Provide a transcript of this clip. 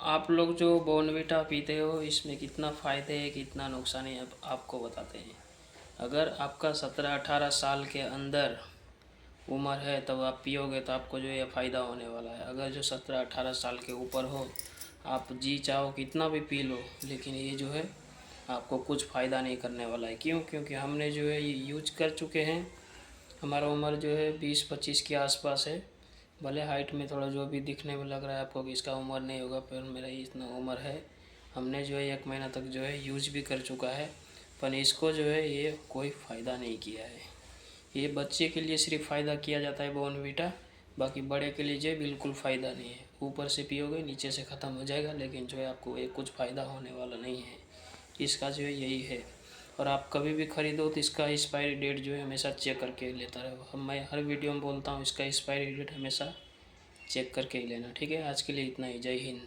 आप लोग जो बॉर्नवीटा पीते हो इसमें कितना फ़ायदे है कितना नुकसान है अब आपको बताते हैं। अगर आपका 17-18 साल के अंदर उम्र है तब आप पियोगे तो आपको जो है फ़ायदा होने वाला है। अगर जो 17-18 साल के ऊपर हो, आप जी चाहो कितना भी पी लो, लेकिन ये जो है आपको कुछ फ़ायदा नहीं करने वाला है। क्यों? क्योंकि हमने जो है ये यूज कर चुके हैं। हमारा उम्र जो है 20-25 के आसपास है। भले हाइट में थोड़ा जो भी दिखने में लग रहा है आपको कि इसका उम्र नहीं होगा, पर मेरा इतना उम्र है। हमने जो है 1 महीना तक जो है यूज भी कर चुका है, पर इसको जो है ये कोई फ़ायदा नहीं किया है। ये बच्चे के लिए सिर्फ फ़ायदा किया जाता है बॉर्नवीटा, बाकी बड़े के लिए जो है बिल्कुल फ़ायदा नहीं है। ऊपर से पियोगे नीचे से ख़त्म हो जाएगा, लेकिन जो है आपको ये कुछ फ़ायदा होने वाला नहीं है। इसका जो है यही है। और आप कभी भी ख़रीदो तो इसका एक्सपायरी डेट जो है हमेशा चेक करके लेता रहो। हम मैं हर वीडियो में बोलता हूँ इसका एक्सपायरी डेट हमेशा चेक करके ही लेना। ठीक है, आज के लिए इतना ही। जय हिंद।